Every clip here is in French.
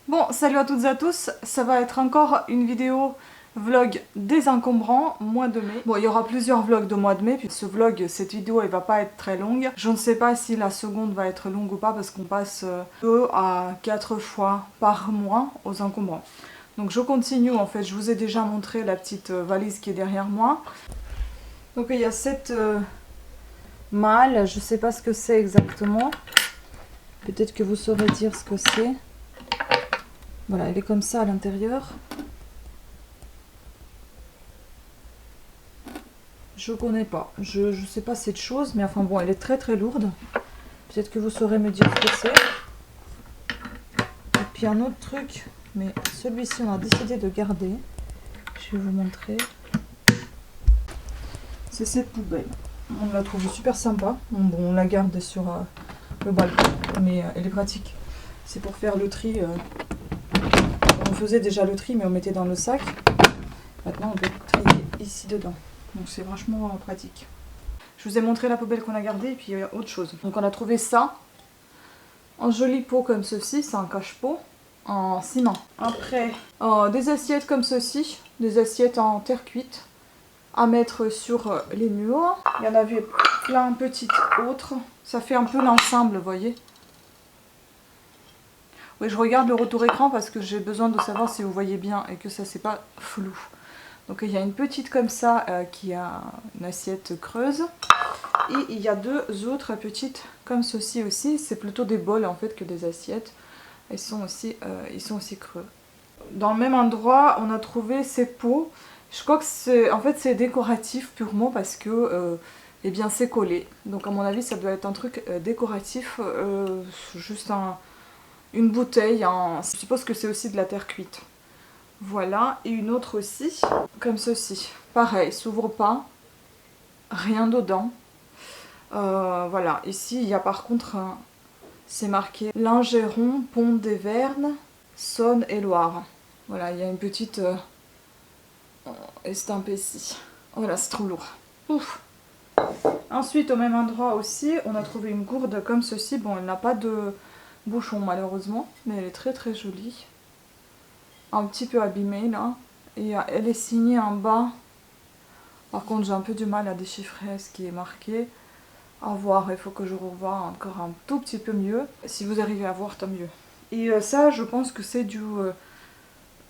Bon, salut à toutes et à tous, ça va être encore une vidéo vlog désencombrant, mois de mai. Bon, il y aura plusieurs vlogs de mois de mai, puis ce vlog, cette vidéo, elle va pas être très longue. Je ne sais pas si la seconde va être longue ou pas, parce qu'on passe 2 à 4 fois par mois aux encombrants. Donc je continue, en fait, je vous ai déjà montré la petite valise qui est derrière moi. Donc il y a cette malle, je sais pas ce que c'est exactement. Peut-être que vous saurez dire ce que c'est. Voilà, elle est comme ça à l'intérieur. Je connais pas. Je sais pas cette chose, mais enfin bon, elle est très très lourde. Peut-être que vous saurez me dire ce que c'est. Et puis un autre truc, mais celui-ci on a décidé de garder. Je vais vous montrer. C'est cette poubelle. On la trouve super sympa. Bon, on la garde sur le balcon, mais elle est pratique. C'est pour faire le tri. On faisait déjà le tri, mais on mettait dans le sac. Maintenant, on peut trier ici dedans. Donc c'est vachement pratique. Je vous ai montré la poubelle qu'on a gardée et puis il y a autre chose. Donc on a trouvé ça en joli pot comme ceci, c'est un cache-pot en ciment. Après, des assiettes comme ceci, des assiettes en terre cuite à mettre sur les murs. Il y en avait plein de petites autres. Ça fait un peu l'ensemble, vous voyez. Oui, je regarde le retour écran parce que j'ai besoin de savoir si vous voyez bien et que ça c'est pas flou. Donc il y a une petite comme ça qui a une assiette creuse. Et il y a deux autres petites comme ceci aussi. C'est plutôt des bols en fait que des assiettes. Ils sont aussi creux. Dans le même endroit, on a trouvé ces pots. Je crois que c'est décoratif purement parce que eh bien c'est collé. Donc à mon avis ça doit être un truc décoratif. Juste une bouteille. Je suppose que c'est aussi de la terre cuite. Voilà, et une autre aussi, comme ceci. Pareil, s'ouvre pas, rien dedans. Voilà, ici il y a par contre, c'est marqué Lingeron, Pont des Vernes, Saône et Loire. Voilà, il y a une petite estampe ici. Voilà, c'est trop lourd. Ouf. Ensuite, au même endroit aussi, on a trouvé une gourde comme ceci. Bon, elle n'a pas de bouchon malheureusement, mais elle est très très jolie. Un petit peu abîmée là. Et elle est signée en bas. Par contre, j'ai un peu du mal à déchiffrer ce qui est marqué. À voir, il faut que je revoie encore un tout petit peu mieux. Si vous arrivez à voir, tant mieux. Et ça, je pense que c'est du...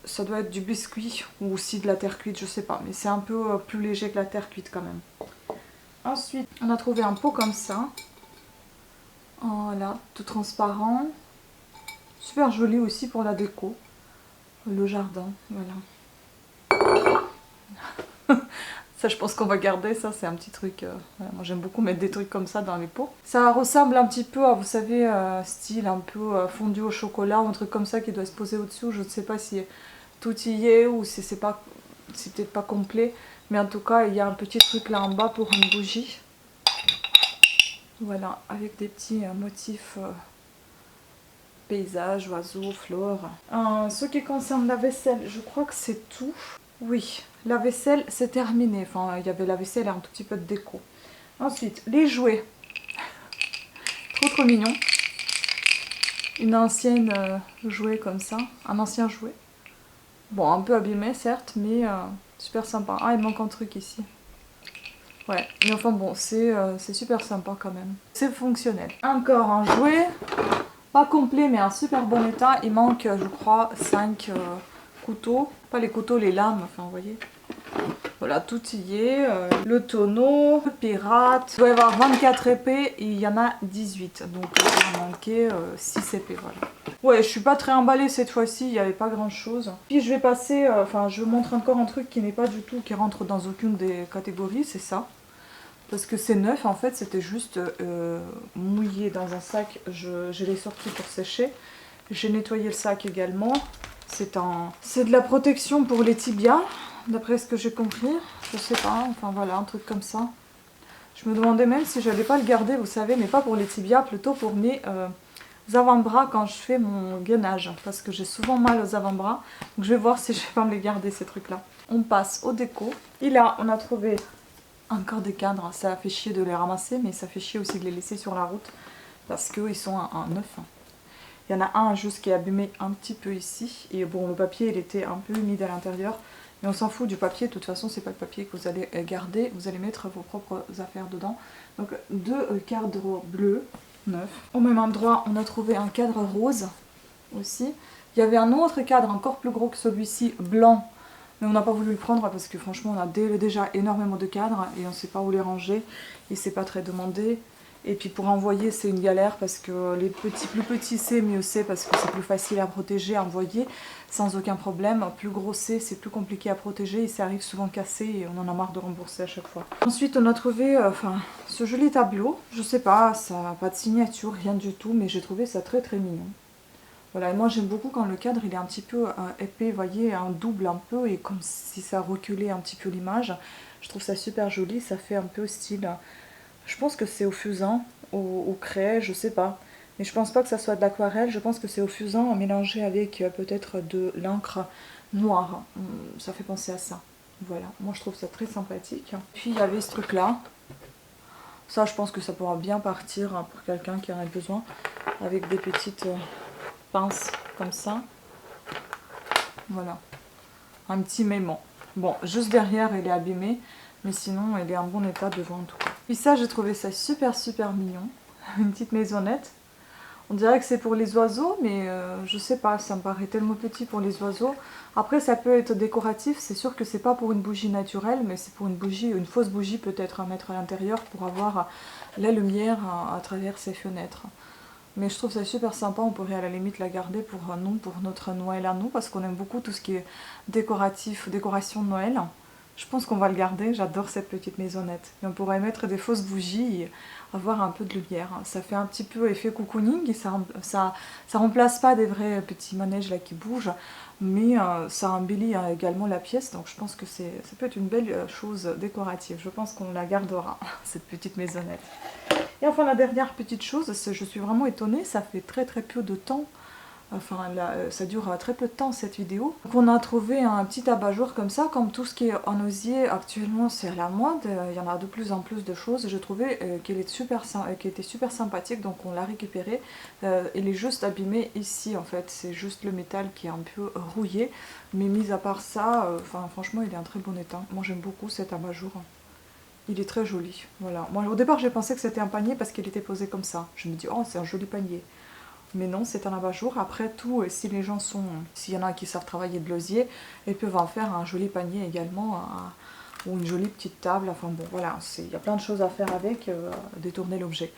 ça doit être du biscuit ou aussi de la terre cuite, je sais pas. Mais c'est un peu plus léger que la terre cuite quand même. Ensuite, on a trouvé un pot comme ça. Voilà, tout transparent. Super joli aussi pour la déco. Le jardin, voilà. Ça, je pense qu'on va garder, ça c'est un petit truc, voilà, moi j'aime beaucoup mettre des trucs comme ça dans les pots. Ça ressemble un petit peu à, vous savez, style un peu fondu au chocolat ou un truc comme ça qui doit se poser au-dessus. Je ne sais pas si tout y est ou si c'est peut-être pas complet. Mais en tout cas, il y a un petit truc là en bas pour une bougie. Voilà, avec des petits motifs paysages, oiseaux, flore. Ce qui concerne la vaisselle, je crois que c'est tout. Oui, la vaisselle c'est terminé. Enfin, il y avait la vaisselle et un tout petit peu de déco. Ensuite, les jouets. Trop mignon. Une ancienne jouet comme ça. Un ancien jouet. Bon, un peu abîmé certes, mais super sympa. Ah, il manque un truc ici. Ouais, mais enfin bon, c'est super sympa quand même. C'est fonctionnel. Encore un jouet. Pas complet, mais en super bon état. Il manque, je crois, 5 couteaux. Pas les couteaux, les lames, enfin, vous voyez. Voilà, tout y est. Le tonneau, le pirate. Il doit y avoir 24 épées et il y en a 18. Donc, il en manquait 6 épées, voilà. Ouais, je suis pas très emballée cette fois-ci, il n'y avait pas grand-chose. Puis je vais passer, je vous montre encore un truc qui n'est pas du tout, qui rentre dans aucune des catégories, c'est ça. Parce que c'est neuf, en fait, c'était juste mouillé dans un sac. Je l'ai sorti pour sécher. J'ai nettoyé le sac également. C'est de la protection pour les tibias, d'après ce que j'ai compris. Je sais pas, enfin voilà, un truc comme ça. Je me demandais même si j'allais pas le garder, vous savez, mais pas pour les tibias, plutôt pour mes avant-bras quand je fais mon gainage. Parce que j'ai souvent mal aux avant-bras. Donc je vais voir si je vais pas me les garder, ces trucs-là. On passe au déco. Et là, on a trouvé... encore des cadres, ça fait chier de les ramasser, mais ça fait chier aussi de les laisser sur la route parce qu'ils sont en neuf. Il y en a un juste qui est abîmé un petit peu ici. Et bon, le papier, il était un peu humide à l'intérieur. Mais on s'en fout du papier, de toute façon, c'est pas le papier que vous allez garder. Vous allez mettre vos propres affaires dedans. Donc, 2 cadres bleus, neufs. Au même endroit, on a trouvé un cadre rose aussi. Il y avait un autre cadre encore plus gros que celui-ci, blanc. Mais on n'a pas voulu le prendre parce que franchement, on a déjà énormément de cadres et on ne sait pas où les ranger. Et c'est pas très demandé. Et puis pour envoyer, c'est une galère parce que les plus petits c'est, mieux c'est parce que c'est plus facile à protéger, à envoyer sans aucun problème. Plus gros c'est plus compliqué à protéger et ça arrive souvent cassé et on en a marre de rembourser à chaque fois. Ensuite, on a trouvé ce joli tableau. Je sais pas, ça n'a pas de signature, rien du tout, mais j'ai trouvé ça très très mignon. Voilà, et moi j'aime beaucoup quand le cadre il est un petit peu épais, vous voyez, un double un peu, et comme si ça reculait un petit peu l'image. Je trouve ça super joli, ça fait un peu style... Je pense que c'est au fusain, au craie, je sais pas. Mais je pense pas que ça soit de l'aquarelle, je pense que c'est au fusain mélangé avec peut-être de l'encre noire. Ça fait penser à ça. Voilà, moi je trouve ça très sympathique. Puis il y avait ce truc là. Ça je pense que ça pourra bien partir pour quelqu'un qui en a besoin. Avec des petites pinces comme ça. Voilà. Un petit mémon. Bon, juste derrière il est abîmé. Mais sinon, il est en bon état devant en tout cas. Puis ça, j'ai trouvé ça super super mignon. Une petite maisonnette. On dirait que c'est pour les oiseaux, mais je sais pas, ça me paraît tellement petit pour les oiseaux. Après, ça peut être décoratif. C'est sûr que c'est pas pour une bougie naturelle, mais c'est pour une bougie, une fausse bougie peut-être à mettre à l'intérieur pour avoir la lumière à travers ses fenêtres. Mais je trouve ça super sympa, on pourrait à la limite la garder pour nous, pour notre Noël à nous, parce qu'on aime beaucoup tout ce qui est décoratif, décoration de Noël. Je pense qu'on va le garder, j'adore cette petite maisonnette. Et on pourrait mettre des fausses bougies et avoir un peu de lumière. Ça fait un petit peu effet cocooning et ça remplace pas des vrais petits manèges là qui bougent, mais ça embellit également la pièce, donc je pense que ça peut être une belle chose décorative. Je pense qu'on la gardera, cette petite maisonnette. Et enfin la dernière petite chose, je suis vraiment étonnée, ça fait très très peu de temps. Enfin, là, ça dure très peu de temps cette vidéo. Donc on a trouvé un petit abat-jour comme ça, comme tout ce qui est en osier actuellement c'est à la mode, il y en a de plus en plus de choses. Je trouvais qu'elle était super sympathique, donc on l'a récupéré. Il est juste abîmé ici en fait, c'est juste le métal qui est un peu rouillé. Mais mis à part ça, franchement il est en très bon état. Moi j'aime beaucoup cet abat-jour. Il est très joli, voilà. Moi au départ j'ai pensé que c'était un panier parce qu'il était posé comme ça. Je me dis oh c'est un joli panier. Mais non, c'est un abat-jour. Après tout, si les gens s'il y en a qui savent travailler de l'osier, ils peuvent en faire un joli panier également, ou une jolie petite table. Enfin bon, voilà, il y a plein de choses à faire avec, détourner l'objet.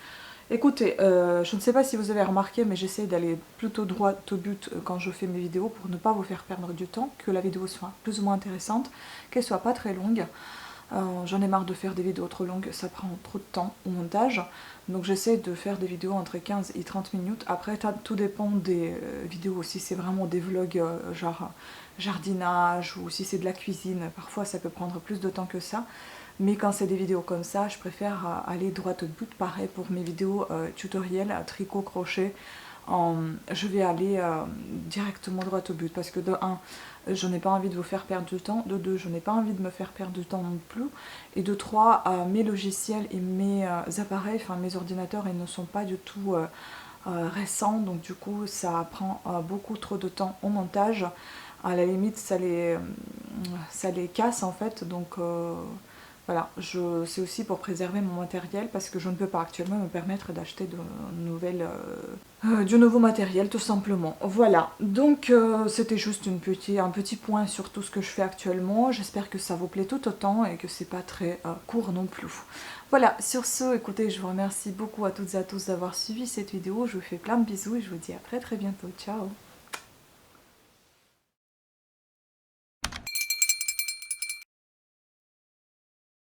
Écoutez, je ne sais pas si vous avez remarqué, mais j'essaie d'aller plutôt droit au but quand je fais mes vidéos pour ne pas vous faire perdre du temps, que la vidéo soit plus ou moins intéressante, qu'elle soit pas très longue. J'en ai marre de faire des vidéos trop longues, ça prend trop de temps au montage. Donc j'essaie de faire des vidéos entre 15 et 30 minutes. Après tout dépend des vidéos, si c'est vraiment des vlogs genre jardinage ou si c'est de la cuisine, parfois ça peut prendre plus de temps que ça. Mais quand c'est des vidéos comme ça, je préfère aller droit au but. Pareil pour mes vidéos tutoriels, tricot, crochet. Je vais aller directement droit au but parce que de 1, je n'ai pas envie de vous faire perdre du temps, de 2, je n'ai pas envie de me faire perdre du temps non plus, et de 3, mes logiciels et mes appareils, enfin mes ordinateurs, ils ne sont pas du tout récents, donc du coup ça prend beaucoup trop de temps au montage. À la limite ça les casse en fait, donc voilà, c'est aussi pour préserver mon matériel parce que je ne peux pas actuellement me permettre d'acheter du nouveau matériel tout simplement. Voilà, donc c'était juste un petit point sur tout ce que je fais actuellement. J'espère que ça vous plaît tout autant et que c'est pas très court non plus. Voilà, sur ce, écoutez, je vous remercie beaucoup à toutes et à tous d'avoir suivi cette vidéo. Je vous fais plein de bisous et je vous dis à très très bientôt. Ciao!